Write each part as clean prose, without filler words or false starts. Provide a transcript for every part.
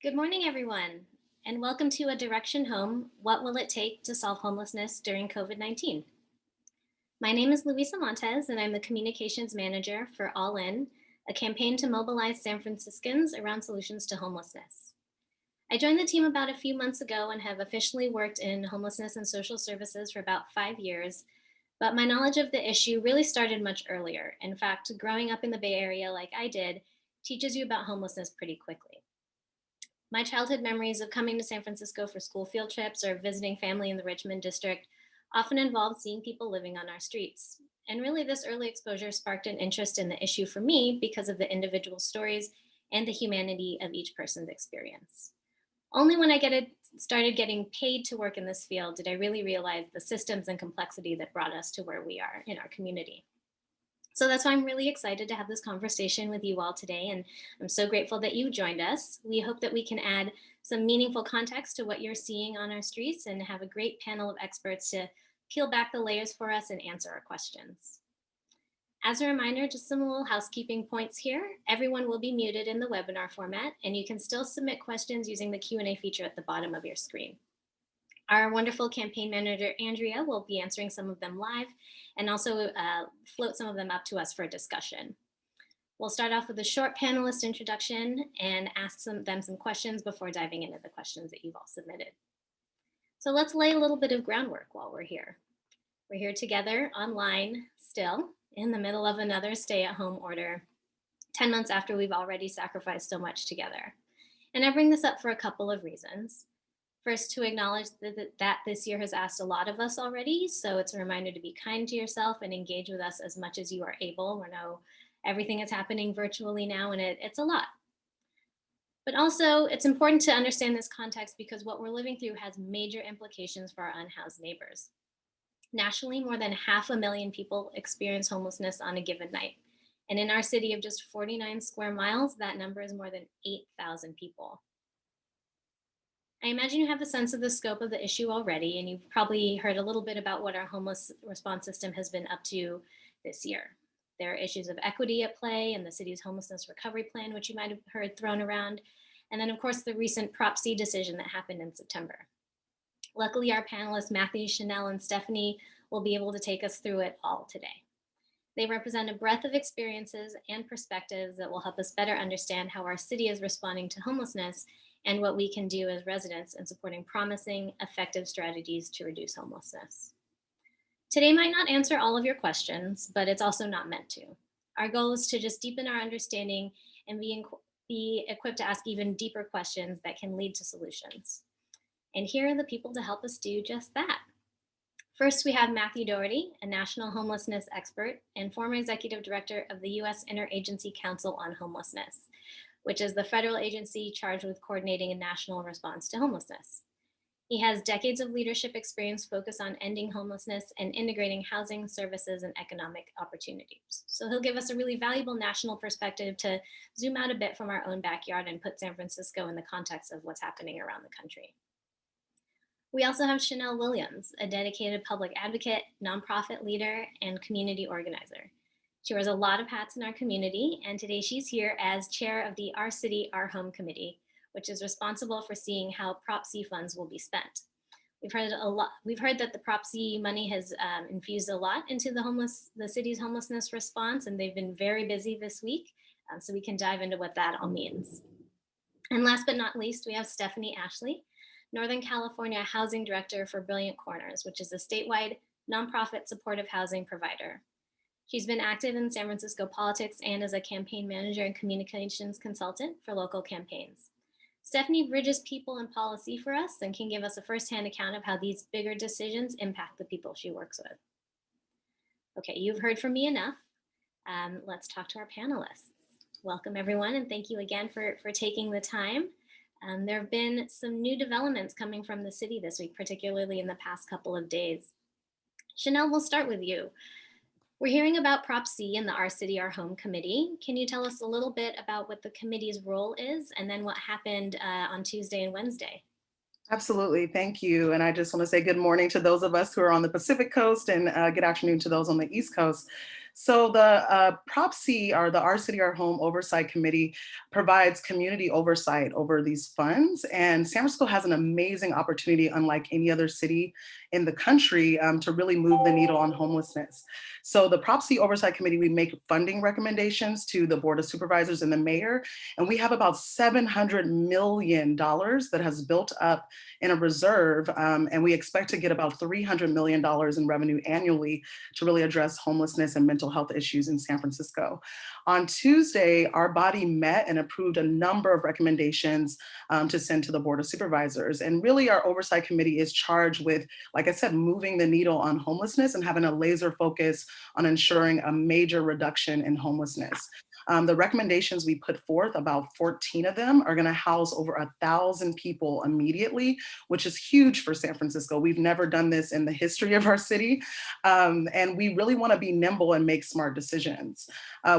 Good morning, everyone, and welcome to A Direction Home, What Will It Take to Solve Homelessness During COVID-19? My name is Luisa Montez, and I'm the Communications Manager for All In, a campaign to mobilize San Franciscans around solutions to homelessness. I joined the team about a few months ago and have officially worked in homelessness and social services for about 5 years, but my knowledge of the issue really started much earlier. In fact, growing up in the Bay Area like I did teaches you about homelessness pretty quickly. My childhood memories of coming to San Francisco for school field trips or visiting family in the Richmond district often involved seeing people living on our streets. And really, this early exposure sparked an interest in the issue for me because of the individual stories and the humanity of each person's experience. Only when started getting paid to work in this field did I really realize the systems and complexity that brought us to where we are in our community. So that's why I'm really excited to have this conversation with you all today. And I'm so grateful that you joined us. We hope that we can add some meaningful context to what you're seeing on our streets and have a great panel of experts to peel back the layers for us and answer our questions. As a reminder, just some little housekeeping points here. Everyone will be muted in the webinar format, and you can still submit questions using the Q&A feature at the bottom of your screen. Our wonderful campaign manager, Andrea, will be answering some of them live and also float some of them up to us for a discussion. We'll start off with a short panelist introduction and ask them some questions before diving into the questions that you've all submitted. So let's lay a little bit of groundwork while we're here. We're here together online still in the middle of another stay-at-home order, 10 months after we've already sacrificed so much together. And I bring this up for a couple of reasons. First, to acknowledge that this year has asked a lot of us already, so it's a reminder to be kind to yourself and engage with us as much as you are able. We know everything is happening virtually now, and it's a lot. But also, it's important to understand this context because what we're living through has major implications for our unhoused neighbors. Nationally, more than 500,000 people experience homelessness on a given night. And in our city of just 49 square miles, that number is more than 8,000 people. I imagine you have a sense of the scope of the issue already, and you've probably heard a little bit about what our homeless response system has been up to this year. There are issues of equity at play in the city's homelessness recovery plan, which you might have heard thrown around. And then, of course, the recent Prop C decision that happened in September. Luckily, our panelists, Matthew, Shanell, and Stephany, will be able to take us through it all today. They represent a breadth of experiences and perspectives that will help us better understand how our city is responding to homelessness and what we can do as residents in supporting promising, effective strategies to reduce homelessness. Today might not answer all of your questions, but it's also not meant to. Our goal is to just deepen our understanding and be equipped to ask even deeper questions that can lead to solutions. And here are the people to help us do just that. First, we have Matthew Doherty, a national homelessness expert and former executive director of the U.S. Interagency Council on Homelessness, which is the federal agency charged with coordinating a national response to homelessness. He has decades of leadership experience focused on ending homelessness and integrating housing, services, and economic opportunities. So he'll give us a really valuable national perspective to zoom out a bit from our own backyard and put San Francisco in the context of what's happening around the country. We also have Shanell Williams, a dedicated public advocate, nonprofit leader, and community organizer. She wears a lot of hats in our community, and today she's here as chair of the Our City, Our Home Committee, which is responsible for seeing how Prop C funds will be spent. We've heard that the Prop C money has infused a lot into the city's homelessness response, and they've been very busy this week, so we can dive into what that all means. And last but not least, we have Stephany Ashley, Northern California Housing Director for Brilliant Corners, which is a statewide nonprofit supportive housing provider. She's been active in San Francisco politics and as a campaign manager and communications consultant for local campaigns. Stephany bridges people and policy for us and can give us a firsthand account of how these bigger decisions impact the people she works with. Okay, you've heard from me enough. Let's talk to our panelists. Welcome everyone, and thank you again for taking the time. There have been some new developments coming from the city this week, particularly in the past couple of days. Shanell, we'll start with you. We're hearing about Prop C and the Our City, Our Home Committee. Can you tell us a little bit about what the committee's role is and then what happened on Tuesday and Wednesday? Absolutely, thank you. And I just want to say good morning to those of us who are on the Pacific Coast and good afternoon to those on the East Coast. So the Prop C, or the Our City, Our Home Oversight Committee, provides community oversight over these funds. And San Francisco has an amazing opportunity, unlike any other city in the country, to really move the needle on homelessness. So the Prop C Oversight Committee, we make funding recommendations to the Board of Supervisors and the mayor, and we have about $700 million that has built up in a reserve, and we expect to get about $300 million in revenue annually to really address homelessness and mental health issues in San Francisco. On Tuesday, our body met and approved a number of recommendations to send to the Board of Supervisors. And really, our oversight committee is charged with, like I said, moving the needle on homelessness and having a laser focus on ensuring a major reduction in homelessness. The recommendations we put forth, about 14 of them, are going to house over 1,000 people immediately, which is huge for San Francisco. We've never done this in the history of our city. And we really want to be nimble and make smart decisions.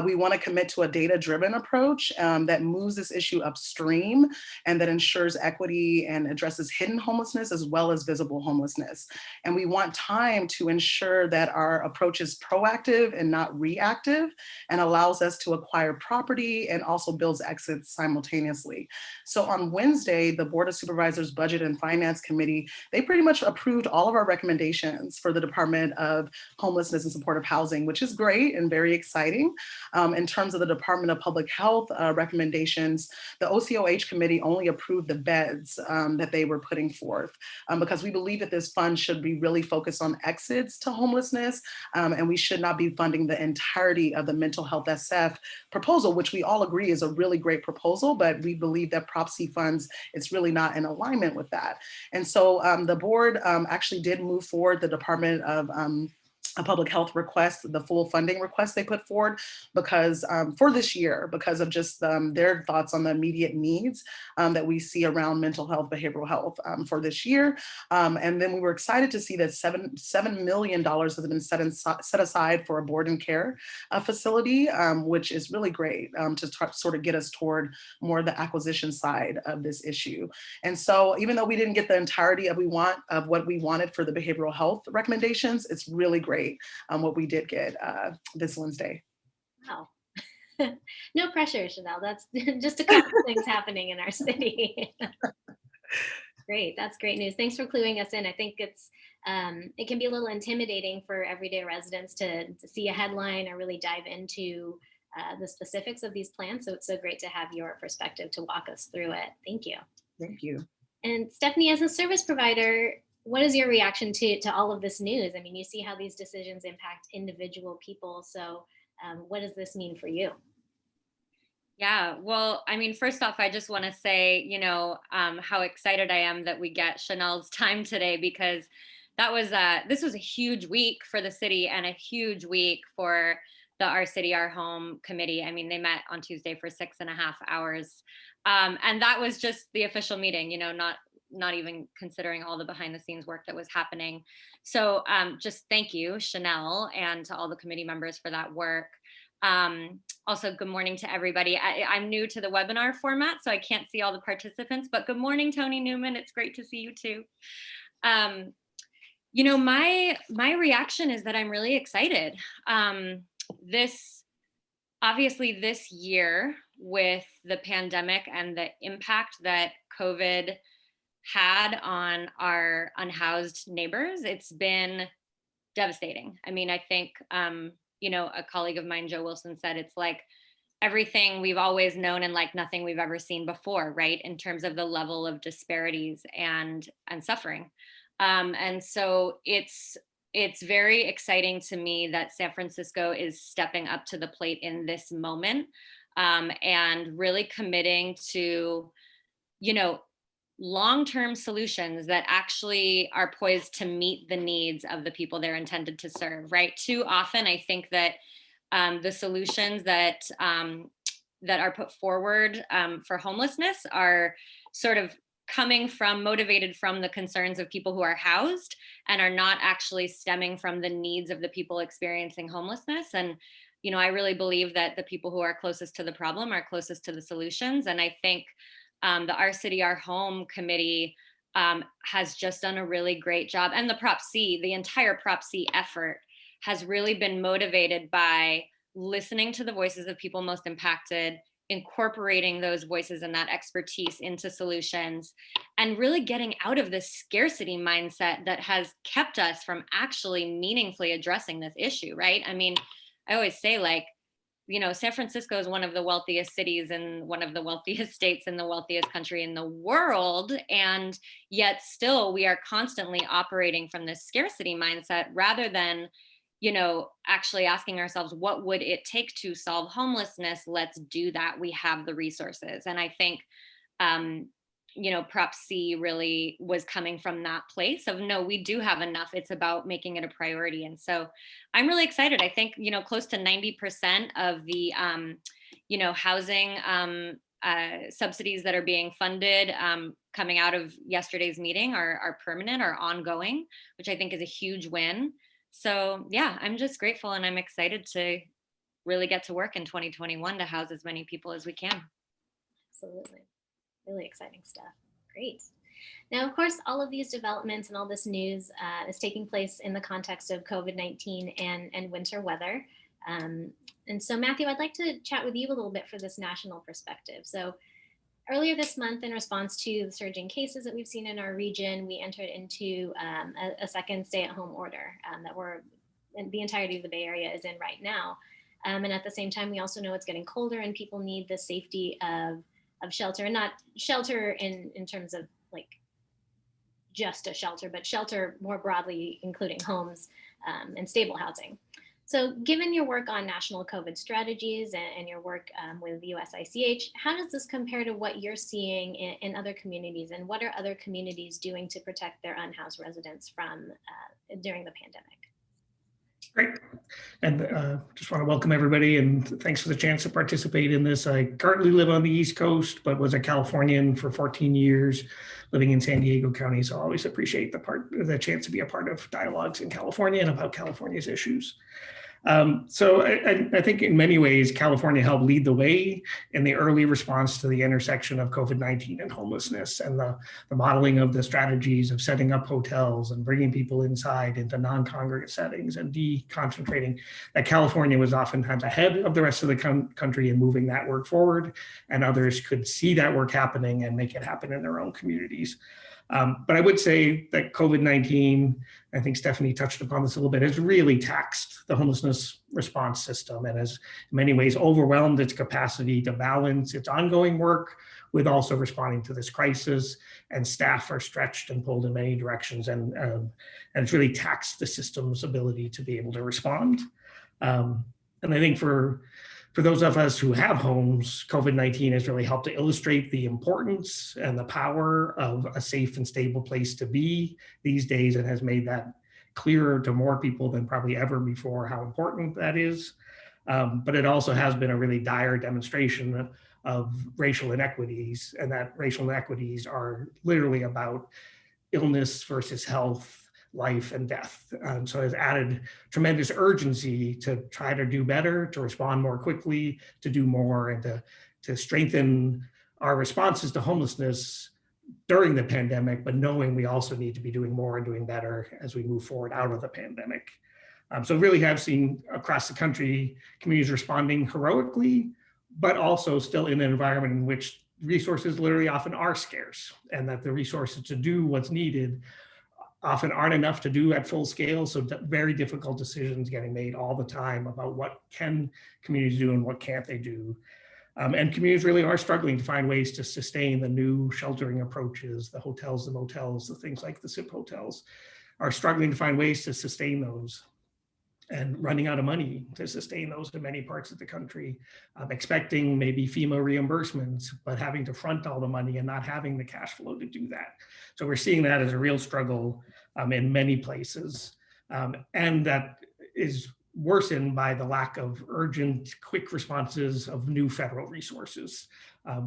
We want to commit to a data-driven approach that moves this issue upstream and that ensures equity and addresses hidden homelessness as well as visible homelessness. And we want time to ensure that our approach is proactive and not reactive and allows us to acquire property and also builds exits simultaneously. So on Wednesday, the Board of Supervisors Budget and Finance Committee, they pretty much approved all of our recommendations for the Department of Homelessness and Supportive Housing, which is great and very exciting. In terms of the Department of Public Health recommendations, the OCOH committee only approved the beds that they were putting forth because we believe that this fund should be really focused on exits to homelessness, and we should not be funding the entirety of the mental health SF proposal, which we all agree is a really great proposal, but we believe that Prop C funds, it's really not in alignment with that. And so the board actually did move forward the Department of a public health request, the full funding request they put forward, because for this year, because of just their thoughts on the immediate needs that we see around mental health, behavioral health for this year. And then we were excited to see that $7 million has been set aside for a board and care facility, which is really great to sort of get us toward more the acquisition side of this issue. And so even though we didn't get the entirety of what we wanted for the behavioral health recommendations, it's really great what we did get this Wednesday. Wow. No pressure, Shanell. That's just a couple things happening in our city. Great. That's great news. Thanks for cluing us in. I think it can be a little intimidating for everyday residents to see a headline or really dive into the specifics of these plans. So it's so great to have your perspective to walk us through it. Thank you. Thank you. And Stephany, as a service provider, what is your reaction to all of this news? I mean, you see how these decisions impact individual people. So what does this mean for you? Yeah, well, I mean, first off, I just want to say, how excited I am that we get Shanell's time today, because this was a huge week for the city and a huge week for the Our City, Our Home committee. I mean, they met on Tuesday for 6.5 hours. And that was just the official meeting, not even considering all the behind the scenes work that was happening. So just thank you, Shanell, and to all the committee members for that work. Also, good morning to everybody. I'm new to the webinar format, so I can't see all the participants, but good morning, Tony Newman. It's great to see you too. My reaction is that I'm really excited. Obviously this year with the pandemic and the impact that COVID had on our unhoused neighbors, it's been devastating. I mean, I think, a colleague of mine, Joe Wilson, said it's like everything we've always known and like nothing we've ever seen before, right? In terms of the level of disparities and suffering. And so it's very exciting to me that San Francisco is stepping up to the plate in this moment, and really committing to, long-term solutions that actually are poised to meet the needs of the people they're intended to serve, right? Too often, I think that the solutions that are put forward for homelessness are sort of motivated from the concerns of people who are housed and are not actually stemming from the needs of the people experiencing homelessness. And, I really believe that the people who are closest to the problem are closest to the solutions. And I think the Our City, Our Home committee has just done a really great job. And the entire Prop C effort has really been motivated by listening to the voices of people most impacted, incorporating those voices and that expertise into solutions, and really getting out of this scarcity mindset that has kept us from actually meaningfully addressing this issue, right? I mean, I always say, like, San Francisco is one of the wealthiest cities and one of the wealthiest states in the wealthiest country in the world. And yet still we are constantly operating from this scarcity mindset rather than, actually asking ourselves, what would it take to solve homelessness? Let's do that. We have the resources. And I think, Prop C really was coming from that place of, no, we do have enough. It's about making it a priority. And so I'm really excited. I think, close to 90% of the, housing subsidies that are being funded coming out of yesterday's meeting are permanent, are ongoing, which I think is a huge win. So yeah, I'm just grateful, and I'm excited to really get to work in 2021 to house as many people as we can. Absolutely. Really exciting stuff. Great. Now, of course, all of these developments and all this news is taking place in the context of COVID-19 and winter weather. And so, Matthew, I'd like to chat with you a little bit for this national perspective. So earlier this month, in response to the surging cases that we've seen in our region, we entered into a second stay-at-home order the entirety of the Bay Area is in right now. And at the same time, we also know it's getting colder and people need the safety of shelter, and not shelter in terms of like just a shelter, but shelter more broadly, including homes and stable housing. So given your work on national COVID strategies and your work with USICH, how does this compare to what you're seeing in other communities, and what are other communities doing to protect their unhoused residents from during the pandemic? Great. And just want to welcome everybody, and thanks for the chance to participate in this. I currently live on the East Coast, but was a Californian for 14 years, living in San Diego County. So I always appreciate the chance to be a part of dialogues in California and about California's issues. So I think in many ways, California helped lead the way in the early response to the intersection of COVID-19 and homelessness, and the modeling of the strategies of setting up hotels and bringing people inside into non-congregate settings and deconcentrating. That California was oftentimes ahead of the rest of the country in moving that work forward, and others could see that work happening and make it happen in their own communities. But I would say that COVID-19, I think Stephany touched upon this a little bit, has really taxed the homelessness response system and has in many ways overwhelmed its capacity to balance its ongoing work with also responding to this crisis. And staff are stretched and pulled in many directions, and it's really taxed the system's ability to be able to respond. And I think for those of us who have homes, COVID-19 has really helped to illustrate the importance and the power of a safe and stable place to be these days, and has made that clearer to more people than probably ever before how important that is. But it also has been a really dire demonstration of racial inequities, and that racial inequities are literally about illness versus health, life and death. So it's added tremendous urgency to try to do better, to respond more quickly, to do more, and to strengthen our responses to homelessness during the pandemic, but knowing we also need to be doing more and doing better as we move forward out of the pandemic. So really have seen across the country communities responding heroically, but also still in an environment in which resources literally often are scarce, and that the resources to do what's needed often aren't enough to do at full scale. So very difficult decisions getting made all the time about what can communities do and what can't they do. And communities really are struggling to find ways to sustain the new sheltering approaches, the hotels, the motels, the things like the SIP hotels, are struggling to find ways to sustain those, and running out of money to sustain those in many parts of the country, expecting maybe FEMA reimbursements, but having to front all the money and not having the cash flow to do that. So we're seeing that as a real struggle in many places. And that is worsened by the lack of urgent, quick responses of new federal resources,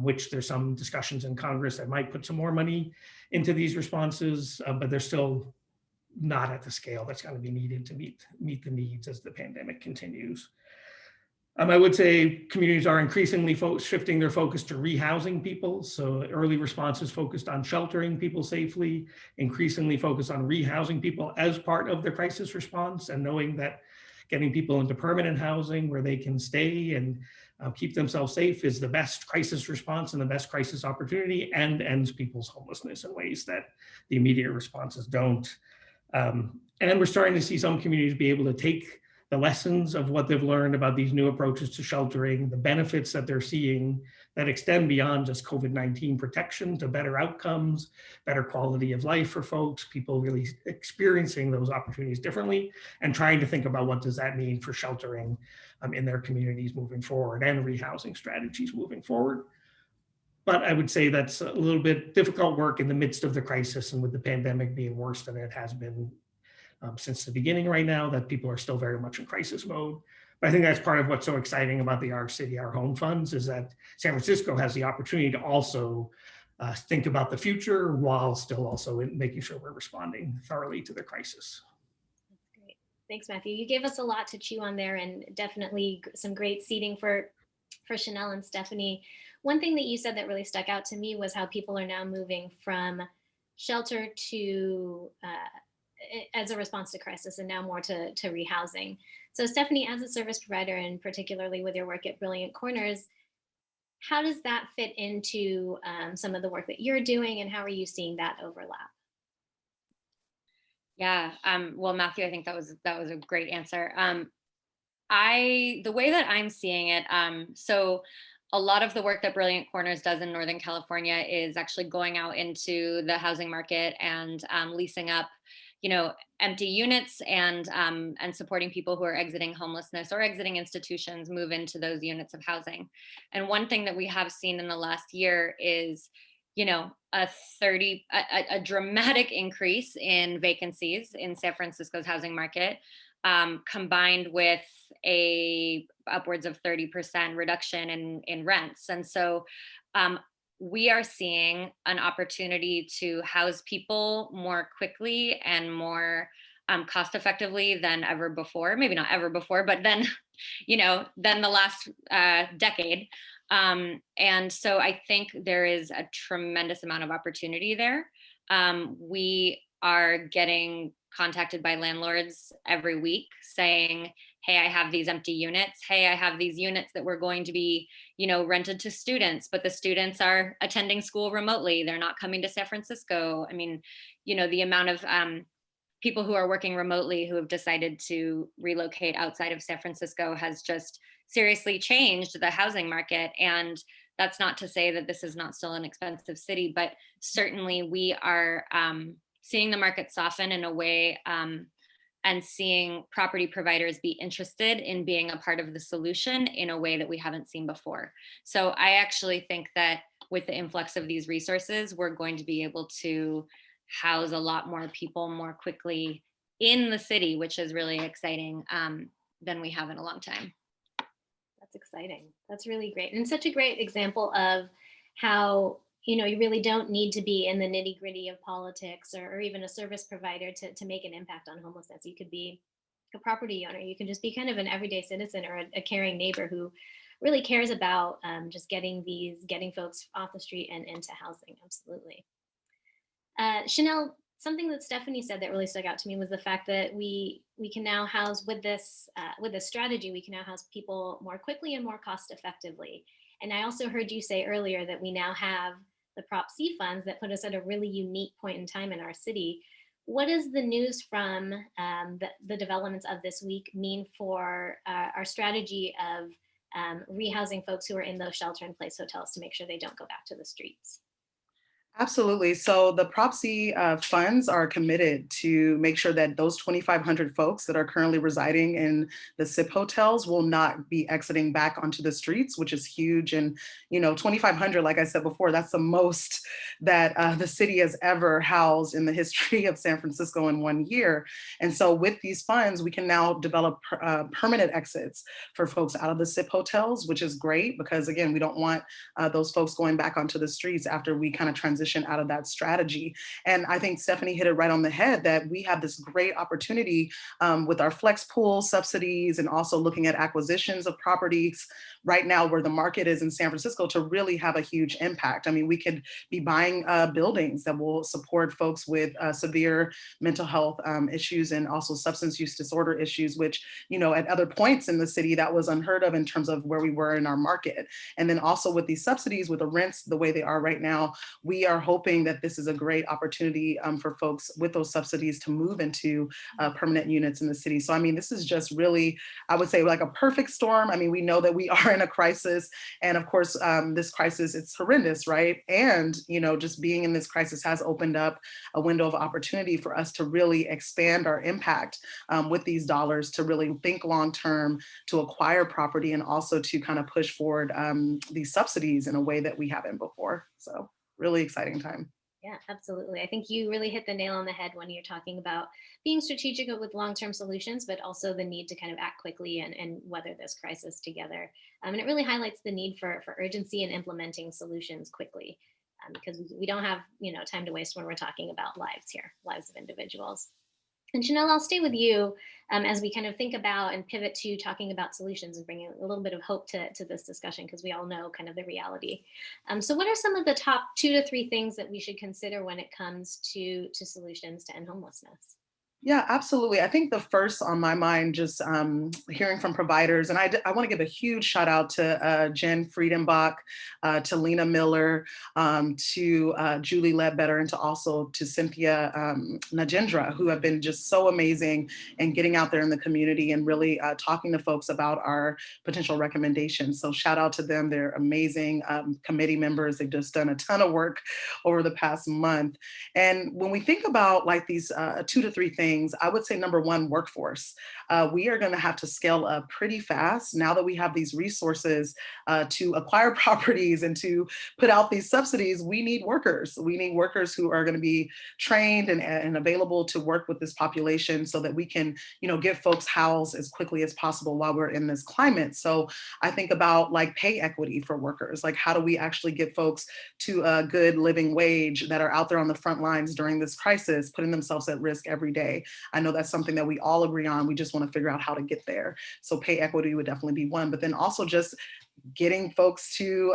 which there's some discussions in Congress that might put some more money into these responses, but they're still not at the scale that's going to be needed to meet the needs as the pandemic continues. I would say communities are increasingly shifting their focus to rehousing people. So early responses focused on sheltering people safely, increasingly focused on rehousing people as part of the crisis response, and knowing that getting people into permanent housing where they can stay and keep themselves safe is the best crisis response and the best crisis opportunity, and ends people's homelessness in ways that the immediate responses don't. And we're starting to see some communities be able to take the lessons of what they've learned about these new approaches to sheltering, the benefits that they're seeing that extend beyond just COVID-19 protection to better outcomes, better quality of life for folks, people really experiencing those opportunities differently, and trying to think about what does that mean for sheltering in their communities moving forward and rehousing strategies moving forward. But I would say that's a little bit difficult work in the midst of the crisis and with the pandemic being worse than it has been since the beginning right now, that people are still very much in crisis mode. But I think that's part of what's so exciting about the Our City, Our Home funds is that San Francisco has the opportunity to also think about the future while still also making sure we're responding thoroughly to the crisis. That's great. Thanks, Matthew. You gave us a lot to chew on there, and definitely some great seeding for Shanell and Stephany. One thing that you said that really stuck out to me was how people are now moving from shelter to as a response to crisis, and now more to rehousing. So Stephany, as a service provider, and particularly with your work at Brilliant Corners, how does that fit into some of the work that you're doing, and how are you seeing that overlap? Yeah, well, Matthew, I think that was a great answer. The way that I'm seeing it, so a lot of the work that Brilliant Corners does in Northern California is actually going out into the housing market and leasing up, empty units and supporting people who are exiting homelessness or exiting institutions move into those units of housing. And one thing that we have seen in the last year is, a dramatic increase in vacancies in San Francisco's housing market, combined with a upwards of 30% reduction in rents. And so we are seeing an opportunity to house people more quickly and more cost effectively than ever before. Maybe not ever before, but then, than the last decade. And so I think there is a tremendous amount of opportunity there. We are getting contacted by landlords every week saying, hey, I have these empty units. Hey, I have these units that we're going to be, rented to students, but the students are attending school remotely. They're not coming to San Francisco. I mean, the amount of people who are working remotely who have decided to relocate outside of San Francisco has just seriously changed the housing market. And that's not to say that this is not still an expensive city, but certainly we are seeing the market soften in a way and seeing property providers be interested in being a part of the solution in a way that we haven't seen before. So I actually think that with the influx of these resources, we're going to be able to house a lot more people more quickly in the city, which is really exciting than we have in a long time. That's exciting. That's really great. And such a great example of how you really don't need to be in the nitty gritty of politics or even a service provider to make an impact on homelessness. You could be a property owner. You can just be kind of an everyday citizen or a caring neighbor who really cares about just getting folks off the street and into housing. Absolutely. Shanell, something that Stephany said that really stuck out to me was the fact that we can now house with this strategy, we can now house people more quickly and more cost effectively. And I also heard you say earlier that we now have the Prop C funds that put us at a really unique point in time in our city. What does the news from the developments of this week mean for our strategy of rehousing folks who are in those shelter-in-place hotels to make sure they don't go back to the streets? Absolutely. So the Prop C funds are committed to make sure that those 2,500 folks that are currently residing in the SIP hotels will not be exiting back onto the streets, which is huge. And, 2,500, like I said before, that's the most that the city has ever housed in the history of San Francisco in 1 year. And so with these funds, we can now develop permanent exits for folks out of the SIP hotels, which is great because, again, we don't want those folks going back onto the streets after we kind of transition transition out of that strategy. And I think Stephany hit it right on the head that we have this great opportunity with our flex pool subsidies and also looking at acquisitions of properties right now where the market is in San Francisco to really have a huge impact. I mean, we could be buying buildings that will support folks with severe mental health issues and also substance use disorder issues, which, you know, at other points in the city that was unheard of in terms of where we were in our market. And then also with these subsidies, with the rents the way they are right now, we are hoping that this is a great opportunity for folks with those subsidies to move into permanent units in the city. So, I mean, this is just really, I would say, like a perfect storm. I mean, we know that we are in a crisis. And of course, this crisis, it's horrendous, right? And, you know, just being in this crisis has opened up a window of opportunity for us to really expand our impact with these dollars, to really think long-term, to acquire property, and also to kind of push forward these subsidies in a way that we haven't before. So really exciting time. Yeah, absolutely. I think you really hit the nail on the head when you're talking about being strategic with long-term solutions, but also the need to kind of act quickly and weather this crisis together. And it really highlights the need for urgency in implementing solutions quickly, because we don't have, you know, time to waste when we're talking about lives here, lives of individuals. And Shanell, I'll stay with you as we kind of think about and pivot to talking about solutions and bringing a little bit of hope to this discussion, because we all know kind of the reality. So what are some of the top 2 to 3 things that we should consider when it comes to solutions to end homelessness? Yeah, absolutely. I think the first on my mind, just hearing from providers, and I want to give a huge shout out to Jen Friedenbach, to Lena Miller, to Julie Ledbetter, and to Cynthia Najendra, who have been just so amazing in getting out there in the community and really talking to folks about our potential recommendations. So shout out to them. They're amazing committee members. They've just done a ton of work over the past month. And when we think about like these 2 to 3 things, I would say number one, workforce. We are going to have to scale up pretty fast now that we have these resources to acquire properties and to put out these subsidies. We need workers. We need workers who are going to be trained and available to work with this population so that we can, you know, get folks housed as quickly as possible while we're in this climate. So I think about like pay equity for workers. Like, how do we actually get folks to a good living wage that are out there on the front lines during this crisis, putting themselves at risk every day? I know that's something that we all agree on. We just want to figure out how to get there. So pay equity would definitely be one, but then also just getting folks to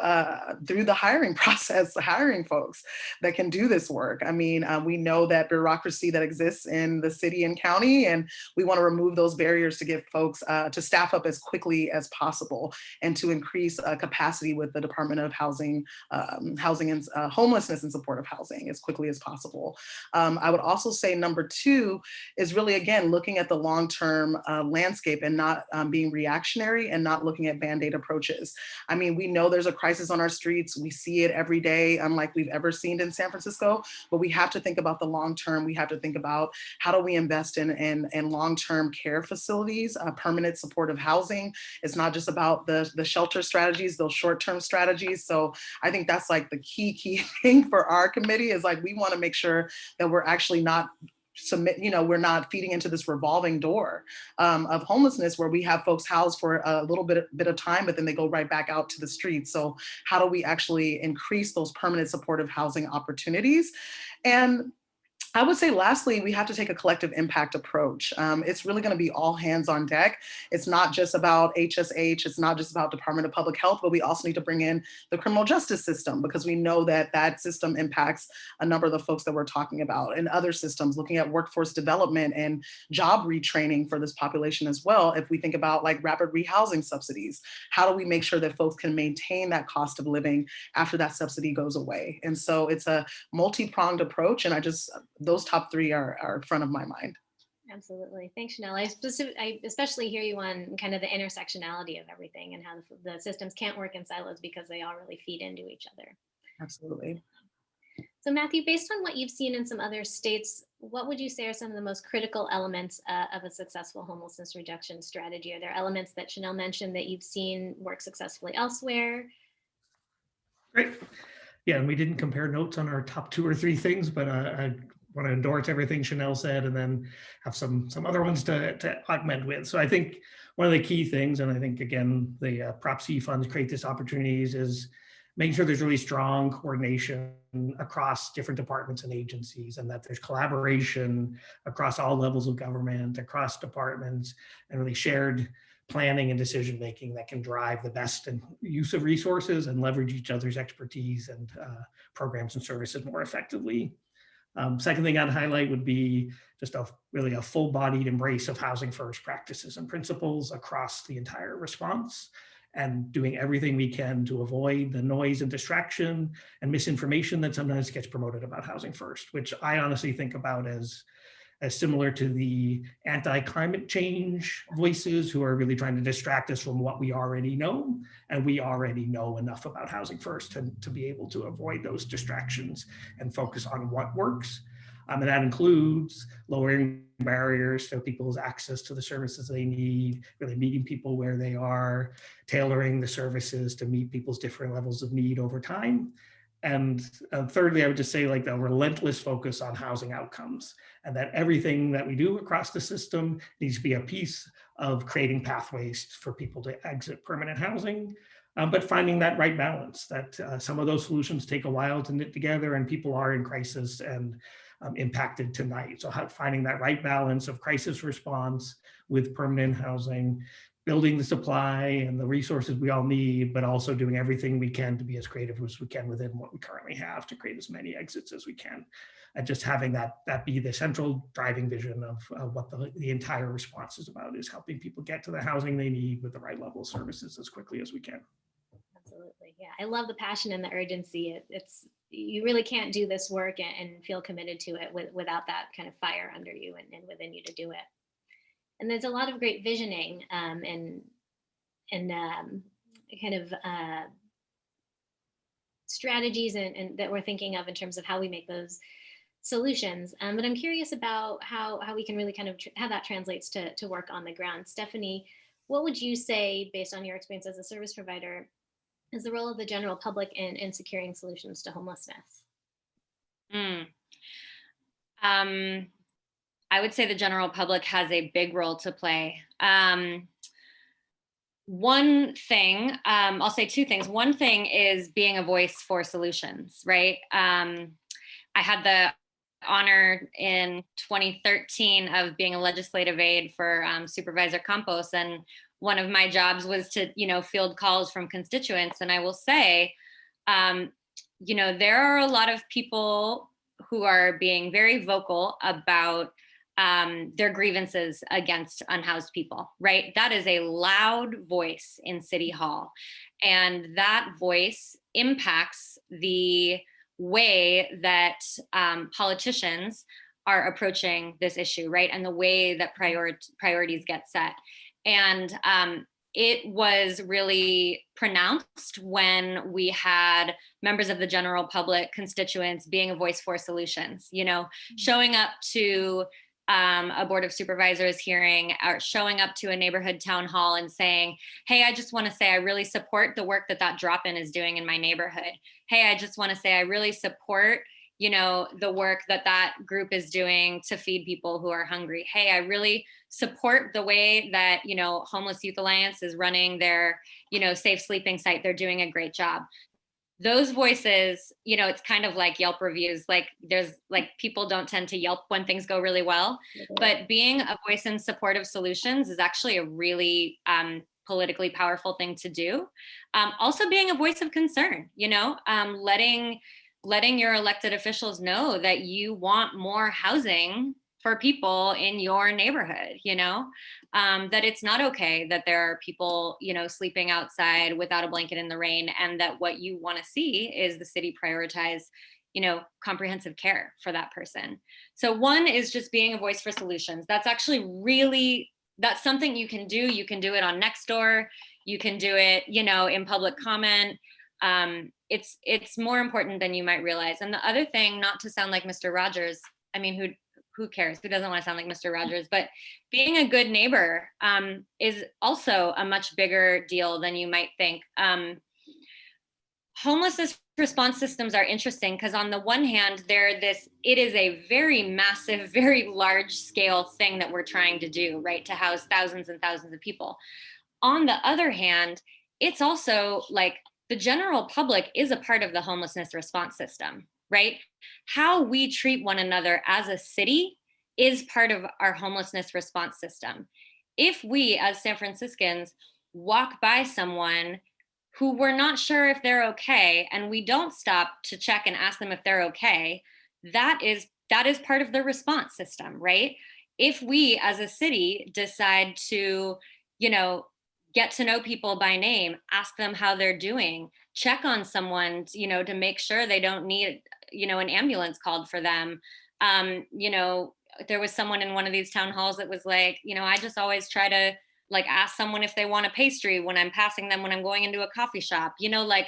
through the hiring process, hiring folks that can do this work. I mean, we know that bureaucracy that exists in the city and county, and we want to remove those barriers to get folks to staff up as quickly as possible and to increase capacity with the Department of Housing and Homelessness and Supportive Housing as quickly as possible. I would also say number 2 is really, again, looking at the long-term landscape and not being reactionary and not looking at Band-Aid approaches. I mean, we know there's a crisis on our streets. We see it every day, unlike we've ever seen in San Francisco, but we have to think about the long term. We have to think about how do we invest in long-term care facilities, permanent supportive housing. It's not just about the shelter strategies, those short-term strategies. So I think that's like the key thing for our committee is like, we want to make sure that we're actually not we're not feeding into this revolving door of homelessness where we have folks housed for a little bit of time, but then they go right back out to the streets. So how do we actually increase those permanent supportive housing opportunities? And I would say lastly, we have to take a collective impact approach. It's really going to be all hands on deck. It's not just about HSH, it's not just about Department of Public Health, but we also need to bring in the criminal justice system because we know that that system impacts a number of the folks that we're talking about, and other systems, looking at workforce development and job retraining for this population as well. If we think about like rapid rehousing subsidies, how do we make sure that folks can maintain that cost of living after that subsidy goes away? And so it's a multi-pronged approach, and those top 3 are front of my mind. Absolutely. Thanks, Shanell. I especially hear you on kind of the intersectionality of everything and how the systems can't work in silos because they all really feed into each other. Absolutely. So Matthew, based on what you've seen in some other states, what would you say are some of the most critical elements of a successful homelessness reduction strategy? Are there elements that Shanell mentioned that you've seen work successfully elsewhere? Great. Yeah, and we didn't compare notes on our top 2 or 3 things, but I want to endorse everything Shanell said and then have some other ones to augment with. So I think one of the key things, and I think, again, the Prop C funds create these opportunities, is making sure there's really strong coordination across different departments and agencies, and that there's collaboration across all levels of government, across departments, and really shared planning and decision making that can drive the best use of resources and leverage each other's expertise and programs and services more effectively. Second thing I'd highlight would be just really a full-bodied embrace of housing first practices and principles across the entire response, and doing everything we can to avoid the noise and distraction and misinformation that sometimes gets promoted about housing first, which I honestly think about as similar to the anti-climate change voices who are really trying to distract us from what we already know. And we already know enough about housing first to be able to avoid those distractions and focus on what works. And that includes lowering barriers so people's access to the services they need, really meeting people where they are, tailoring the services to meet people's different levels of need over time. And thirdly, I would just say like the relentless focus on housing outcomes, and that everything that we do across the system needs to be a piece of creating pathways for people to exit permanent housing, but finding that right balance, that some of those solutions take a while to knit together and people are in crisis and impacted tonight. So finding that right balance of crisis response with permanent housing, building the supply and the resources we all need, but also doing everything we can to be as creative as we can within what we currently have to create as many exits as we can. And just having that be the central driving vision of what the entire response is about, is helping people get to the housing they need with the right level of services as quickly as we can. Absolutely, yeah. I love the passion and the urgency. It's you really can't do this work and feel committed to it without that kind of fire under you and within you to do it. And there's a lot of great visioning and kind of strategies and that we're thinking of in terms of how we make those solutions. But I'm curious about how we can really kind of how that translates to work on the ground. Stephany, what would you say, based on your experience as a service provider, is the role of the general public in securing solutions to homelessness? I would say the general public has a big role to play. One thing, I'll say two things. One thing is being a voice for solutions, right? I had the honor in 2013 of being a legislative aide for Supervisor Campos, and one of my jobs was to, field calls from constituents. And I will say, there are a lot of people who are being very vocal about their grievances against unhoused people, right? That is a loud voice in City Hall. And that voice impacts the way that politicians are approaching this issue, right? And the way that priorities get set. And it was really pronounced when we had members of the general public, constituents, being a voice for solutions, showing up to a Board of Supervisors hearing, or showing up to a neighborhood town hall and saying, hey, I just want to say I really support the work that drop-in is doing in my neighborhood. Hey, I just want to say I really support the work that group is doing to feed people who are hungry. Hey, I really support the way that, Homeless Youth Alliance is running their, safe sleeping site. They're doing a great job. Those voices, it's kind of like Yelp reviews. Like people don't tend to Yelp when things go really well, but being a voice in support of solutions is actually a really politically powerful thing to do. Also being a voice of concern, letting your elected officials know that you want more housing for people in your neighborhood, that it's not okay that there are people, sleeping outside without a blanket in the rain, and that what you want to see is the city prioritize, comprehensive care for that person. So one is just being a voice for solutions. That's actually that's something you can do. You can do it on Nextdoor. You can do it, in public comment. It's more important than you might realize. And the other thing, not to sound like Mr. Rogers, I mean, who cares? Who doesn't want to sound like Mr. Rogers? But being a good neighbor is also a much bigger deal than you might think. Homelessness response systems are interesting because on the one hand, it is a very massive, very large scale thing that we're trying to do, right? To house thousands and thousands of people. On the other hand, it's also like the general public is a part of the homelessness response system, right? How we treat one another as a city is part of our homelessness response system. If we, as San Franciscans, walk by someone who we're not sure if they're okay, and we don't stop to check and ask them if they're okay, that is part of the response system, right? If we as a city decide to, you know, get to know people by name, ask them how they're doing, check on someone, you know, to make sure they don't need, you know, an ambulance called for them. You know, there was someone in one of these town halls that was like, you know, I just always try to like ask someone if they want a pastry when I'm passing them when I'm going into a coffee shop. You know, like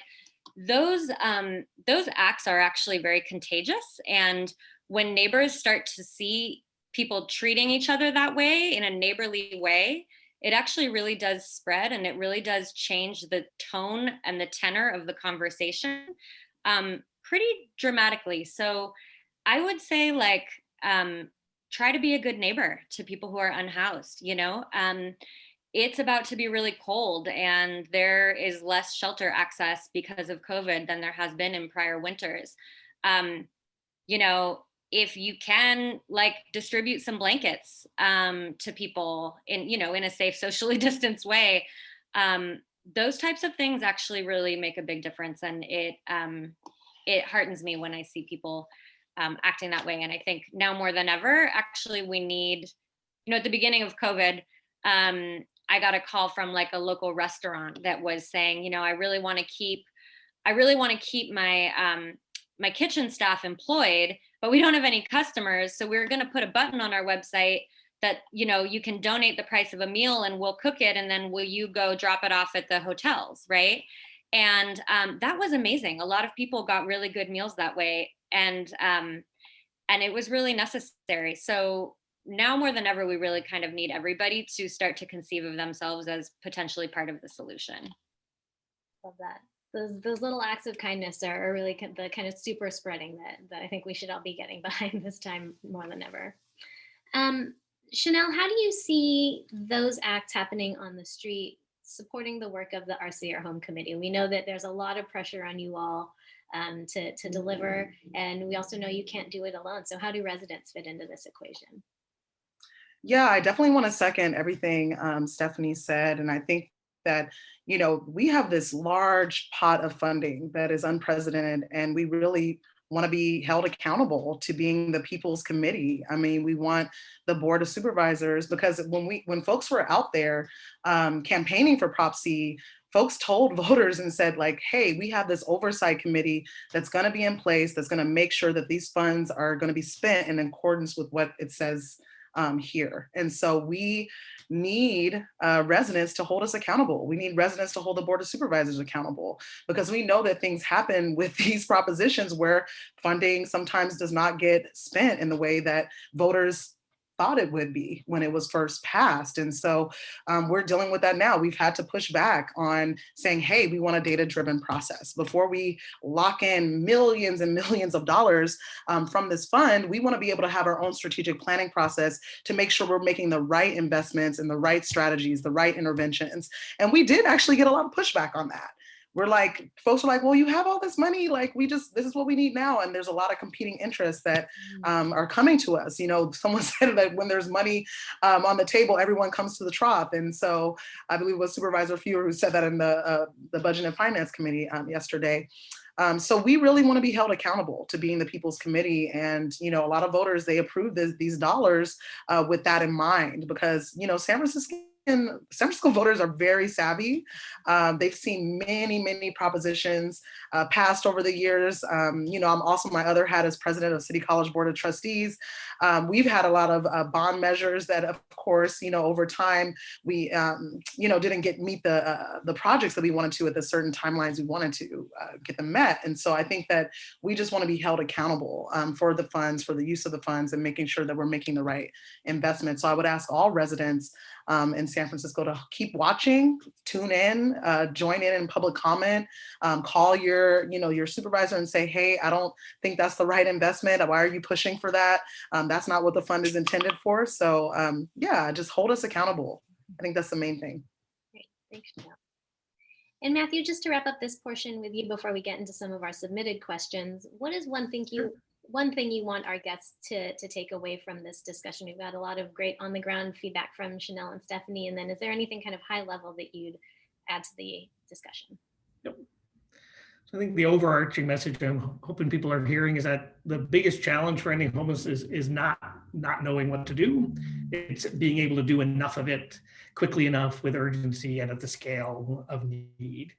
those acts are actually very contagious. And when neighbors start to see people treating each other that way in a neighborly way, it actually really does spread, and it really does change the tone and the tenor of the conversation pretty dramatically. So I would say like try to be a good neighbor to people who are unhoused, you know. It's about to be really cold, and there is less shelter access because of COVID than there has been in prior winters. You know, if you can like distribute some blankets to people in, you know, in a safe, socially distanced way, those types of things actually really make a big difference. And it heartens me when I see people acting that way. And I think now more than ever, actually, we need, you know, at the beginning of COVID, I got a call from like a local restaurant that was saying, you know, I really want to keep my my kitchen staff employed, but we don't have any customers. So we're going to put a button on our website that, you know, you can donate the price of a meal and we'll cook it. And then will you go drop it off at the hotels, right? And that was amazing. A lot of people got really good meals that way. And it was really necessary. So now more than ever, we really kind of need everybody to start to conceive of themselves as potentially part of the solution. Love that. Those little acts of kindness are really the kind of super spreading that I think we should all be getting behind this time more than ever. Shanell, how do you see those acts happening on the street supporting the work of the RCR Home Committee? We know that there's a lot of pressure on you all to deliver, and we also know you can't do it alone. So how do residents fit into this equation? Yeah, I definitely want to second everything Stephany said. And I think that, you know, we have this large pot of funding that is unprecedented, and we really want to be held accountable to being the people's committee. I mean, we want the board of supervisors, because when folks were out there campaigning for Prop C, folks told voters and said like, hey, we have this oversight committee that's going to be in place, that's going to make sure that these funds are going to be spent in accordance with what it says here. And so we need residents to hold us accountable. We need residents to hold the board of supervisors accountable, because we know that things happen with these propositions where funding sometimes does not get spent in the way that voters thought it would be when it was first passed. And so we're dealing with that now. We've had to push back on saying, hey, we want a data-driven process. Before we lock in millions and millions of dollars from this fund, we want to be able to have our own strategic planning process to make sure we're making the right investments and the right strategies, the right interventions. And we did actually get a lot of pushback on that. We're like, folks are like, well, you have all this money, like this is what we need now. And there's a lot of competing interests that are coming to us. You know, someone said that when there's money on the table, everyone comes to the trough. And so I believe it was Supervisor Fewer who said that in the Budget and Finance Committee yesterday. So we really want to be held accountable to being the people's committee. And, you know, a lot of voters, they approve these dollars with that in mind, because, you know, San Francisco voters are very savvy. They've seen many propositions passed over the years. You know, I'm also, my other hat as president of City College Board of Trustees. We've had a lot of bond measures that, of course, you know, over time, we, you know, didn't meet the projects that we wanted to at the certain timelines we wanted to get them met. And so I think that we just want to be held accountable for the funds, for the use of the funds, and making sure that we're making the right investment. So I would ask all residents in San Francisco to keep watching, tune in, join in public comment, call your supervisor and say, hey, I don't think that's the right investment. Why are you pushing for that? That's not what the fund is intended for. So yeah, just hold us accountable. I think that's the main thing. Great, thanks, Shanell. And Matthew, just to wrap up this portion with you before we get into some of our submitted questions, what is one thing you want our guests to take away from this discussion? We've got a lot of great on the ground feedback from Shanell and Stephany. And then is there anything kind of high level that you'd add to the discussion? Yep. So I think the overarching message I'm hoping people are hearing is that the biggest challenge for ending homelessness is not knowing what to do. It's being able to do enough of it quickly enough with urgency and at the scale of need.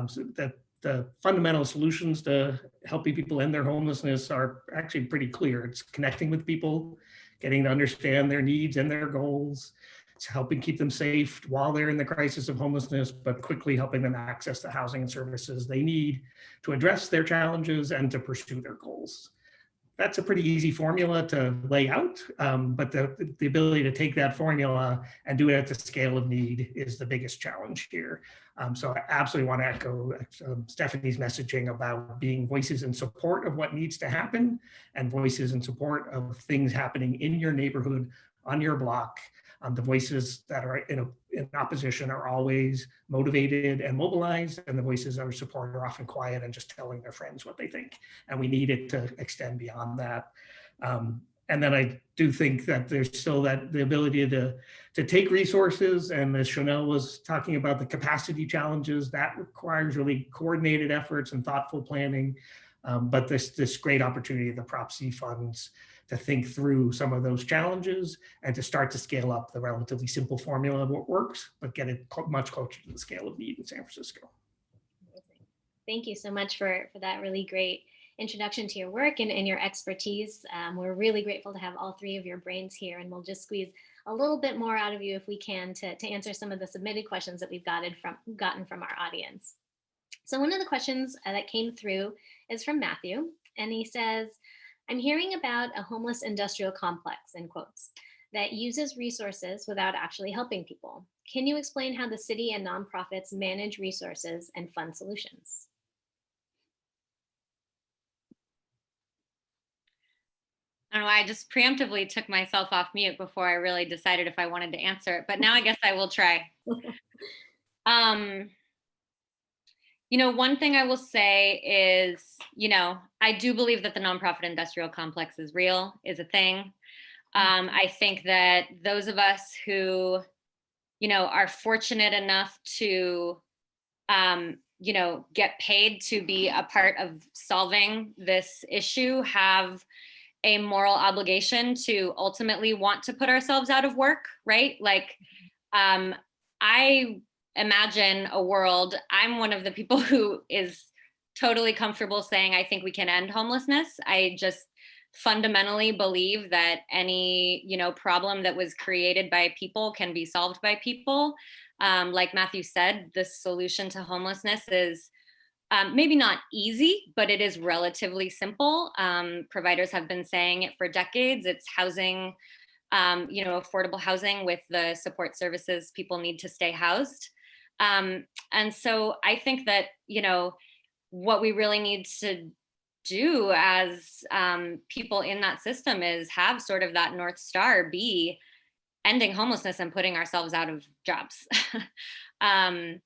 So that the fundamental solutions to helping people end their homelessness are actually pretty clear. It's connecting with people, getting to understand their needs and their goals. It's helping keep them safe while they're in the crisis of homelessness, but quickly helping them access the housing and services they need to address their challenges and to pursue their goals. That's a pretty easy formula to lay out, but the ability to take that formula and do it at the scale of need is the biggest challenge here. So I absolutely want to echo Stephany's messaging about being voices in support of what needs to happen and voices in support of things happening in your neighborhood, on your block. The voices that are in opposition are always motivated and mobilized, and the voices that are supported are often quiet and just telling their friends what they think. And we need it to extend beyond that. And then I do think that there's still the ability to take resources, and as Shanell was talking about, the capacity challenges, that requires really coordinated efforts and thoughtful planning. But this great opportunity of the Prop C funds to think through some of those challenges and to start to scale up the relatively simple formula of what works, but get it much closer to the scale of need in San Francisco. Amazing. Thank you so much for that really great introduction to your work and your expertise. We're really grateful to have all three of your brains here, and we'll just squeeze a little bit more out of you if we can to answer some of the submitted questions that we've gotten from our audience. So one of the questions that came through is from Matthew, and he says, I'm hearing about a homeless industrial complex, in quotes, that uses resources without actually helping people. Can you explain how the city and nonprofits manage resources and fund solutions? I don't know, I just preemptively took myself off mute before I really decided if I wanted to answer it, but now I guess I will try. One thing I will say is, I do believe that the nonprofit industrial complex is real, is a thing. I think that those of us who, are fortunate enough to, get paid to be a part of solving this issue have a moral obligation to ultimately want to put ourselves out of work, right? Like, I imagine a world, I'm one of the people who is totally comfortable saying, I think we can end homelessness. I just fundamentally believe that any, problem that was created by people can be solved by people. Like Matthew said, the solution to homelessness is maybe not easy, but it is relatively simple. Providers have been saying it for decades. It's housing, affordable housing with the support services people need to stay housed. And so I think that, what we really need to do as people in that system is have sort of that North Star be ending homelessness and putting ourselves out of jobs. And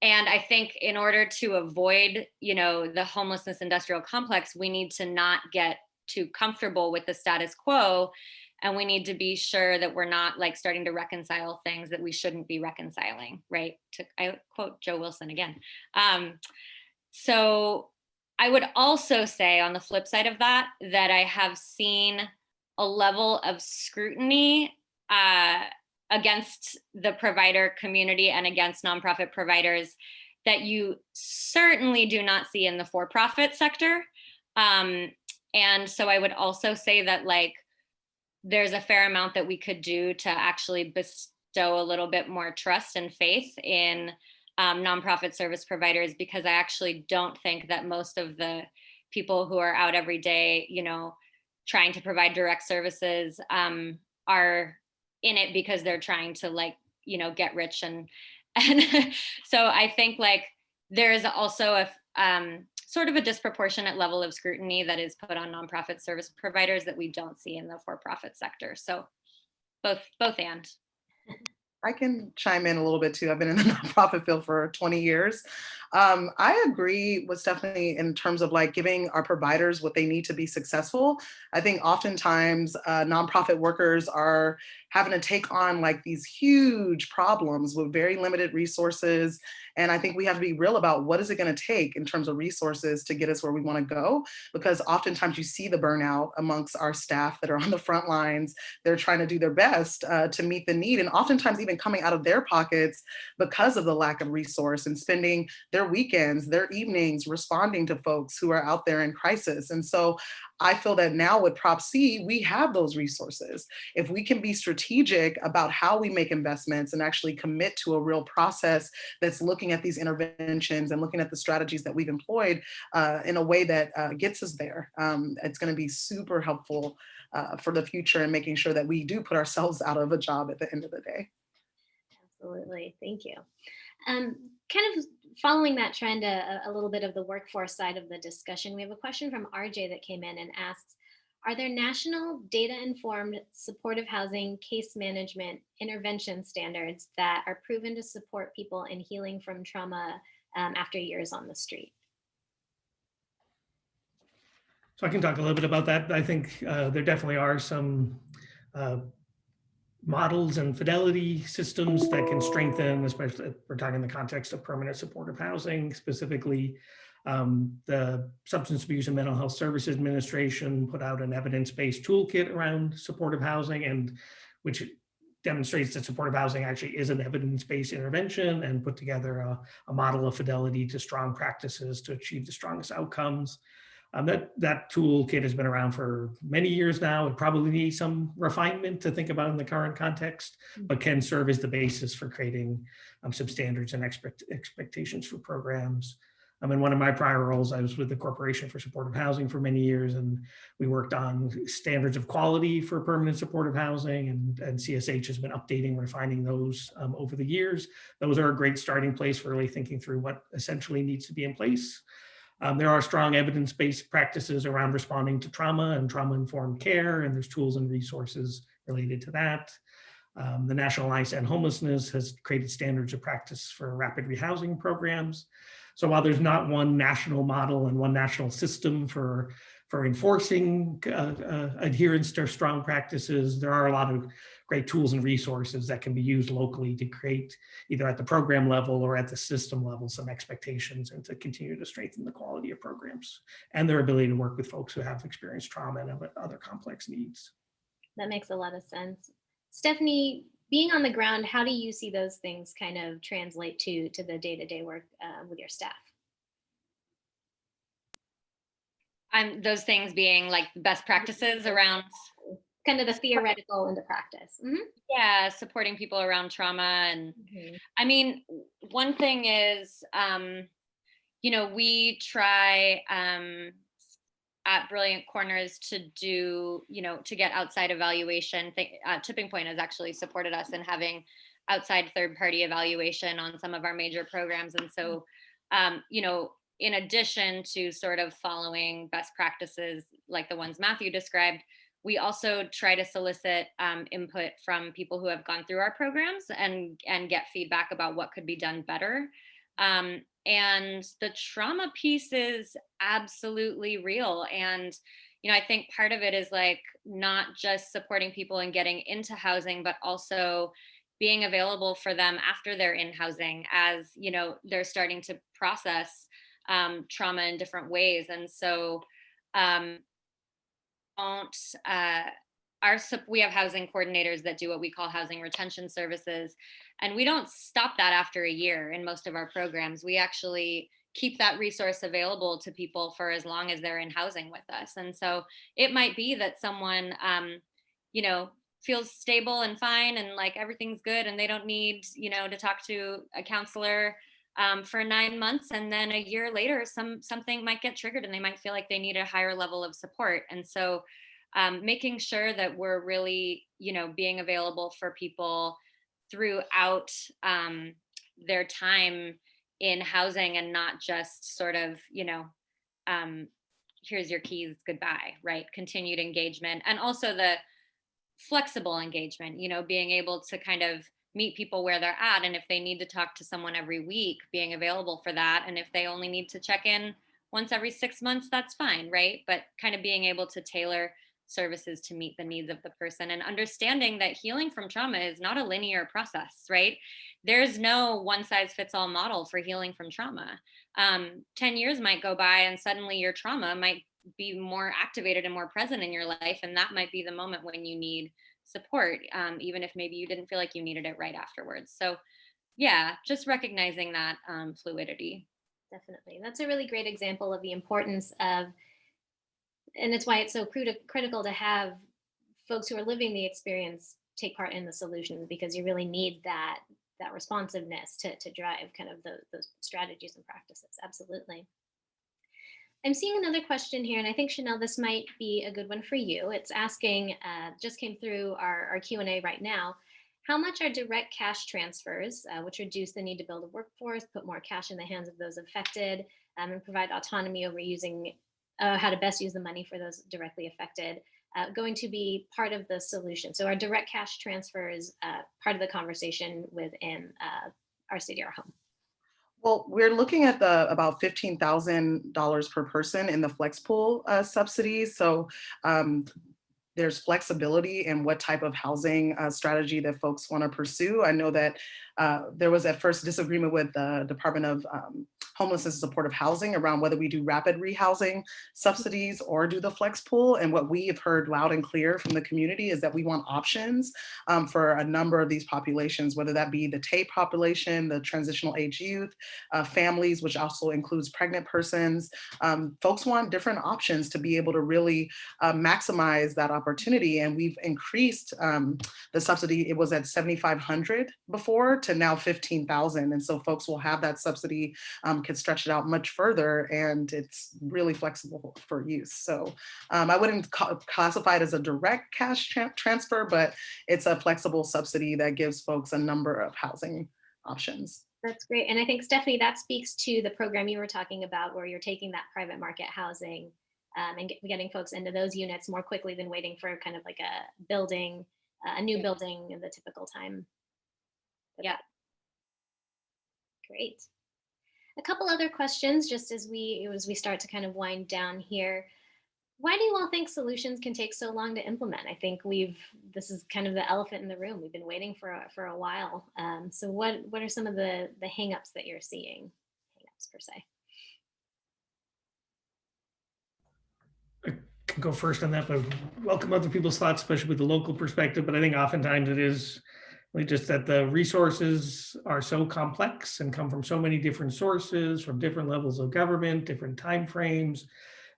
I think in order to avoid, the homelessness industrial complex, we need to not get too comfortable with the status quo. And we need to be sure that we're not like starting to reconcile things that we shouldn't be reconciling, right? I quote Joe Wilson again. So I would also say on the flip side of that I have seen a level of scrutiny against the provider community and against nonprofit providers that you certainly do not see in the for-profit sector. And so I would also say that there's a fair amount that we could do to actually bestow a little bit more trust and faith in nonprofit service providers, because I actually don't think that most of the people who are out every day, trying to provide direct services are in it because they're trying to get rich. And so I think there is also a sort of a disproportionate level of scrutiny that is put on nonprofit service providers that we don't see in the for-profit sector. So both and. I can chime in a little bit too. I've been in the nonprofit field for 20 years. I agree with Stephany in terms of like giving our providers what they need to be successful. I think oftentimes nonprofit workers are having to take on like these huge problems with very limited resources. And I think we have to be real about what is it going to take in terms of resources to get us where we want to go, because oftentimes you see the burnout amongst our staff that are on the front lines. They're trying to do their best to meet the need, and oftentimes even coming out of their pockets because of the lack of resource, and spending their weekends, their evenings responding to folks who are out there in crisis. And so I feel that now with Prop C, we have those resources. If we can be strategic about how we make investments and actually commit to a real process that's looking at these interventions and looking at the strategies that we've employed in a way that gets us there, it's going to be super helpful for the future and making sure that we do put ourselves out of a job at the end of the day. Absolutely. Thank you. Kind of following that trend, a little bit of the workforce side of the discussion, we have a question from RJ that came in and asks, are there national data-informed supportive housing case management intervention standards that are proven to support people in healing from trauma after years on the street? So I can talk a little bit about that. I think there definitely are some models and fidelity systems that can strengthen, especially if we're talking in the context of permanent supportive housing. Specifically, the Substance Abuse and Mental Health Services Administration put out an evidence-based toolkit around supportive housing, and which demonstrates that supportive housing actually is an evidence-based intervention, and put together a model of fidelity to strong practices to achieve the strongest outcomes. That toolkit has been around for many years now. It probably needs some refinement to think about in the current context, but can serve as the basis for creating some standards and expectations for programs. In one of my prior roles, I was with the Corporation for Supportive Housing for many years, and we worked on standards of quality for permanent supportive housing, and CSH has been updating, refining those over the years. Those are a great starting place for really thinking through what essentially needs to be in place. There are strong evidence-based practices around responding to trauma and trauma-informed care, and there's tools and resources related to that. The National Alliance to End Homelessness has created standards of practice for rapid rehousing programs. So while there's not one national model and one national system for enforcing adherence to strong practices, there are a lot of great tools and resources that can be used locally to create, either at the program level or at the system level, some expectations, and to continue to strengthen the quality of programs and their ability to work with folks who have experienced trauma and other complex needs. That makes a lot of sense. Stephany, being on the ground, how do you see those things kind of translate to the day-to-day work with your staff? Those things being like best practices around kind of the theoretical into practice. Mm-hmm. Yeah, supporting people around trauma. And I mean, one thing is, we try at Brilliant Corners to do, to get outside evaluation. Tipping Point has actually supported us in having outside third-party evaluation on some of our major programs. And so, in addition to sort of following best practices like the ones Matthew described, we also try to solicit input from people who have gone through our programs and get feedback about what could be done better. And the trauma piece is absolutely real. And, I think part of it is like not just supporting people and getting into housing, but also being available for them after they're in housing, as, they're starting to process trauma in different ways. And so we have housing coordinators that do what we call housing retention services, and we don't stop that after a year in most of our programs. We actually keep that resource available to people for as long as they're in housing with us. And so it might be that someone feels stable and fine and like everything's good and they don't need to talk to a counselor for 9 months, and then a year later something might get triggered and they might feel like they need a higher level of support. And so making sure that we're really being available for people throughout their time in housing, and not just sort of here's your keys, goodbye, right? Continued engagement, and also the flexible engagement, being able to kind of meet people where they're at. And if they need to talk to someone every week, being available for that. And if they only need to check in once every 6 months, that's fine, right? But kind of being able to tailor services to meet the needs of the person, and understanding that healing from trauma is not a linear process, right? There's no one size fits all model for healing from trauma. 10 years might go by and suddenly your trauma might be more activated and more present in your life. And that might be the moment when you need support, even if maybe you didn't feel like you needed it right afterwards. So yeah, just recognizing that fluidity. Definitely. That's a really great example of the importance of, and it's why it's so critical to have folks who are living the experience take part in the solutions, because you really need that responsiveness to drive kind of those strategies and practices. Absolutely. I'm seeing another question here, and I think, Shanell, this might be a good one for you. It's asking, just came through our Q&A right now, how much are direct cash transfers, which reduce the need to build a workforce, put more cash in the hands of those affected, and provide autonomy over using how to best use the money for those directly affected, going to be part of the solution? So our direct cash transfers part of the conversation within our city, our home. Well, we're looking at about $15,000 per person in the flex pool subsidies. So there's flexibility in what type of housing strategy that folks want to pursue. I know that there was at first disagreement with the Department of Homelessness and Supportive Housing around whether we do rapid rehousing subsidies or do the flex pool. And what we have heard loud and clear from the community is that we want options for a number of these populations, whether that be the TAPE population, the transitional age youth, families, which also includes pregnant persons. Folks want different options to be able to really maximize that opportunity. And we've increased the subsidy. It was at $7,500 before to now $15,000. And so folks will have that subsidy, can stretch it out much further, and it's really flexible for use. So I wouldn't classify it as a direct cash transfer, but it's a flexible subsidy that gives folks a number of housing options. That's great. And I think, Stephany, that speaks to the program you were talking about, where you're taking that private market housing and getting folks into those units more quickly than waiting for kind of like a building, a new building in the typical time. Yeah. Great. A couple other questions, just as we start to kind of wind down here. Why do you all think solutions can take so long to implement? I think this is kind of the elephant in the room. We've been waiting for a while. So what are some of the hangups that you're seeing? Hangups per se. I can go first on that, but welcome other people's thoughts, especially with the local perspective. But I think oftentimes it is just that the resources are so complex and come from so many different sources, from different levels of government, different timeframes,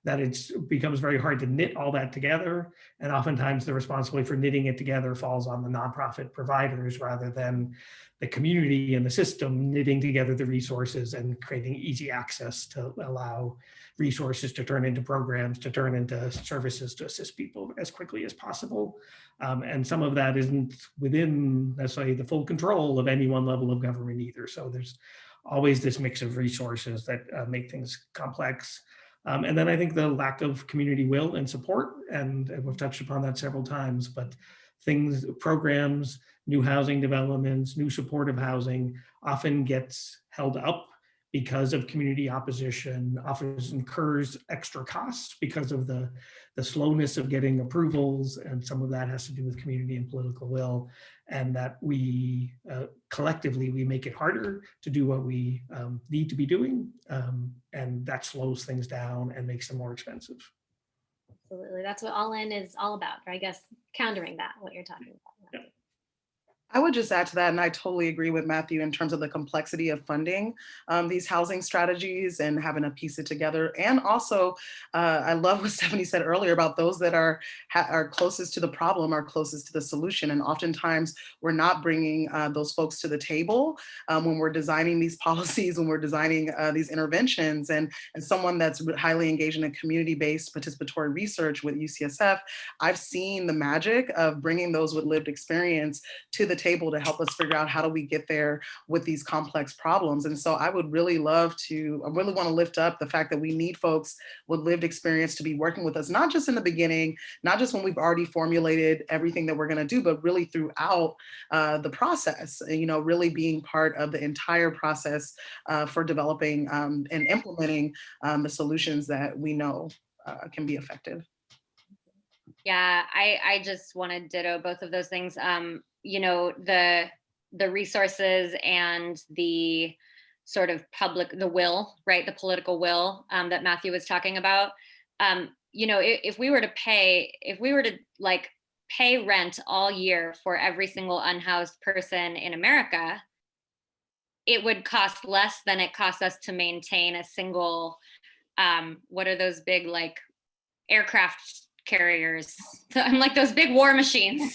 that it becomes very hard to knit all that together. And oftentimes the responsibility for knitting it together falls on the nonprofit providers rather than the community and the system knitting together the resources and creating easy access to allow resources to turn into programs, to turn into services to assist people as quickly as possible. And some of that isn't within necessarily the full control of any one level of government either. So there's always this mix of resources that make things complex. And then I think the lack of community will and support, and we've touched upon that several times, but programs, new housing developments, new supportive housing often gets held up because of community opposition, often incurs extra costs because of the slowness of getting approvals, and some of that has to do with community and political will, and that we collectively, we make it harder to do what we need to be doing, and that slows things down and makes them more expensive. Absolutely. That's what All In is all about, or I guess countering that, what you're talking about. Yeah. I would just add to that, and I totally agree with Matthew in terms of the complexity of funding these housing strategies and having to piece it together. And also, I love what Stephany said earlier about those that are closest to the problem are closest to the solution. And oftentimes, we're not bringing those folks to the table when we're designing these policies, when we're designing these interventions. And someone that's highly engaged in a community-based participatory research with UCSF, I've seen the magic of bringing those with lived experience to the table to help us figure out how do we get there with these complex problems. And so I would really love to, I really want to lift up the fact that we need folks with lived experience to be working with us, not just in the beginning, not just when we've already formulated everything that we're going to do, but really throughout the process, you know, really being part of the entire process for developing and implementing the solutions that we know can be effective. Yeah, I just want to ditto both of those things. You know, the resources and the sort of the will, right? The political will that Matthew was talking about. You know, if we were to like pay rent all year for every single unhoused person in America, it would cost less than it costs us to maintain a single, what are those big like aircraft carriers? So I'm like those big war machines.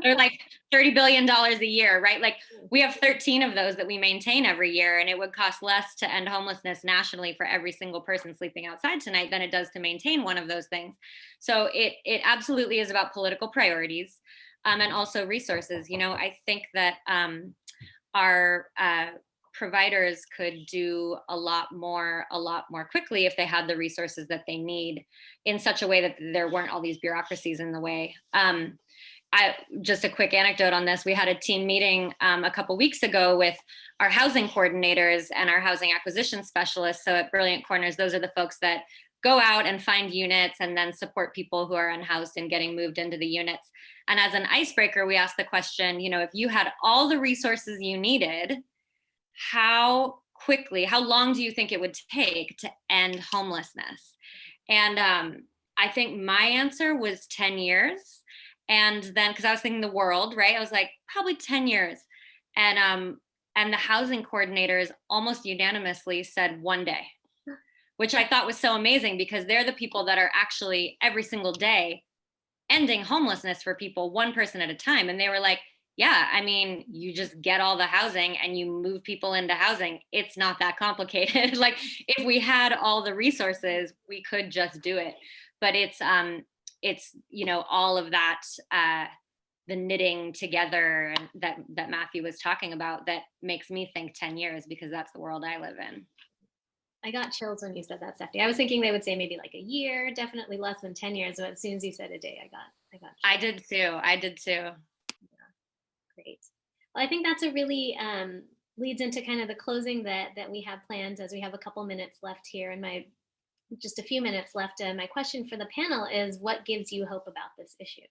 They're like $30 billion a year, right? Like we have 13 of those that we maintain every year, and it would cost less to end homelessness nationally for every single person sleeping outside tonight than it does to maintain one of those things. So it absolutely is about political priorities and also resources. You know, I think that our providers could do a lot more quickly if they had the resources that they need in such a way that there weren't all these bureaucracies in the way. Just a quick anecdote on this. We had a team meeting a couple weeks ago with our housing coordinators and our housing acquisition specialists. So at Brilliant Corners, those are the folks that go out and find units and then support people who are unhoused and getting moved into the units. And as an icebreaker, we asked the question, you know, if you had all the resources you needed, how long do you think it would take to end homelessness? And I think my answer was 10 years. And then, because I was thinking the world, right? I was like, probably 10 years. And the housing coordinators almost unanimously said 1 day, which I thought was so amazing because they're the people that are actually every single day ending homelessness for people, one person at a time. And they were like, yeah, I mean, you just get all the housing and you move people into housing. It's not that complicated. Like if we had all the resources, we could just do it. But it's you know, all of that, the knitting together that Matthew was talking about that makes me think 10 years because that's the world I live in. I got chills when you said that, Stephany. I was thinking they would say maybe like a year, definitely less than 10 years. But as soon as you said a day, I got chills. I did too. Great. Well, I think that's a really leads into kind of the closing that we have planned, as we have a couple minutes left here and just a few minutes left. My question for the panel is, what gives you hope about this issue?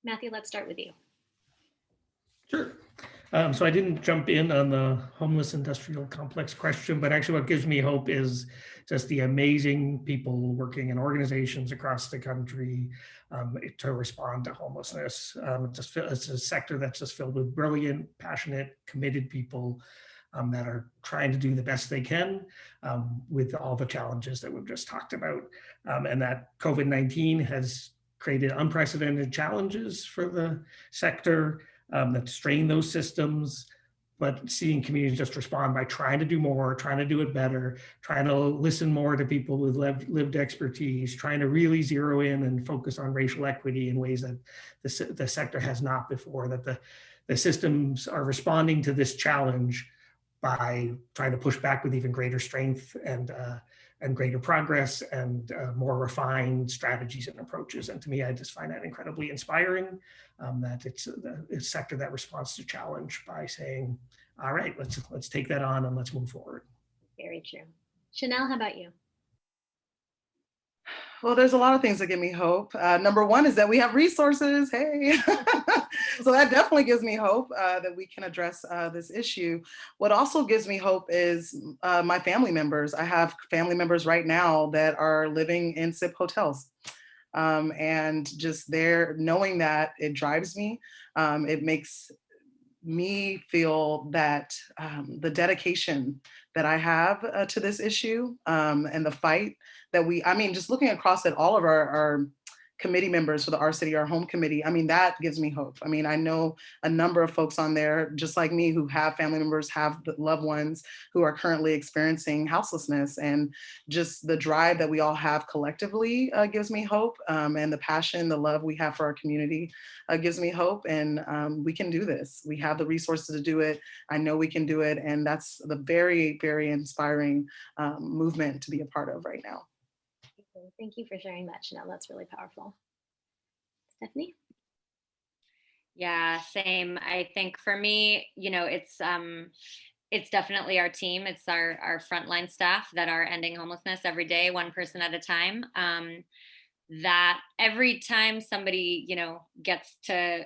Matthew, let's start with you. Sure. So I didn't jump in on the homeless industrial complex question, but actually what gives me hope is just the amazing people working in organizations across the country to respond to homelessness. It's a sector that's just filled with brilliant, passionate, committed people that are trying to do the best they can with all the challenges that we've just talked about. And that COVID-19 has created unprecedented challenges for the sector that strain those systems, but seeing communities just respond by trying to do more, trying to do it better, trying to listen more to people with lived expertise, trying to really zero in and focus on racial equity in ways that the sector has not before, that the systems are responding to this challenge by trying to push back with even greater strength and greater progress and more refined strategies and approaches. And to me, I just find that incredibly inspiring, that it's a sector that responds to challenge by saying, all right, let's take that on and let's move forward. Very true. Shanell, how about you? Well, there's a lot of things that give me hope. Number one is that we have resources. Hey, so that definitely gives me hope that we can address this issue. What also gives me hope is my family members. I have family members right now that are living in SIP hotels. And just there, knowing that, it drives me. It makes me feel that the dedication that I have to this issue and the fight that just looking across at all of our committee members for the Our City, Our Home committee, I mean, that gives me hope. I mean, I know a number of folks on there, just like me, who have family members, have loved ones who are currently experiencing houselessness, and just the drive that we all have collectively gives me hope, and the passion, the love we have for our community gives me hope, and we can do this. We have the resources to do it. I know we can do it, and that's the very, very inspiring movement to be a part of right now. Thank you for sharing that, Shanell. That's really powerful. Stephany? Yeah, same. I think for me, you know, it's definitely our team. It's our frontline staff that are ending homelessness every day, one person at a time. That every time somebody, you know, gets to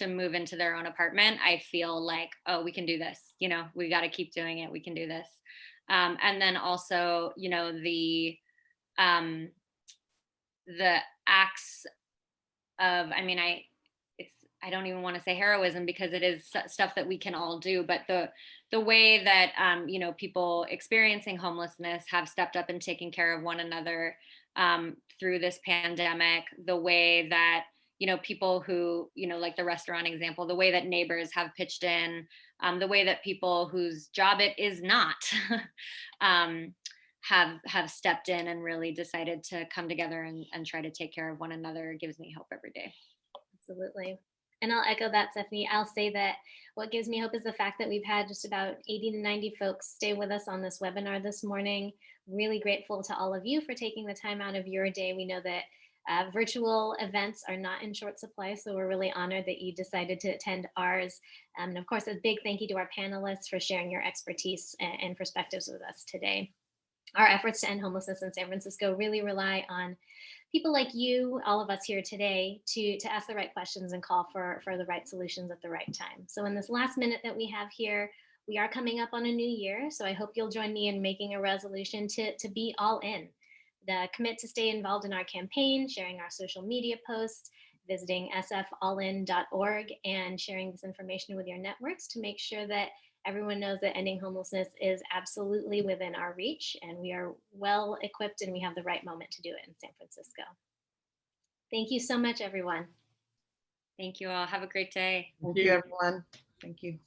move into their own apartment, I feel like, oh, we can do this. You know, we got to keep doing it. We can do this. And then also, you know, the acts of, I mean, I don't even want to say heroism, because it is stuff that we can all do, but the way that you know, people experiencing homelessness have stepped up and taken care of one another through this pandemic, the way that, you know, people who, you know, like the restaurant example, the way that neighbors have pitched in, the way that people whose job it is not have stepped in and really decided to come together and try to take care of one another, gives me hope every day. Absolutely. And I'll echo that, Stephany. I'll say that what gives me hope is the fact that we've had just about 80 to 90 folks stay with us on this webinar this morning. Really grateful to all of you for taking the time out of your day. We know that virtual events are not in short supply, so we're really honored that you decided to attend ours. And of course, a big thank you to our panelists for sharing your expertise and perspectives with us today. Our efforts to end homelessness in San Francisco really rely on people like you, all of us here today, to ask the right questions and call for the right solutions at the right time. So in this last minute that we have here, we are coming up on a new year. So I hope you'll join me in making a resolution to be all in. Commit to stay involved in our campaign, sharing our social media posts, visiting sfallin.org, and sharing this information with your networks to make sure that everyone knows that ending homelessness is absolutely within our reach, and we are well equipped and we have the right moment to do it in San Francisco. Thank you so much, everyone. Thank you all. Have a great day. Thank you, everyone. Thank you.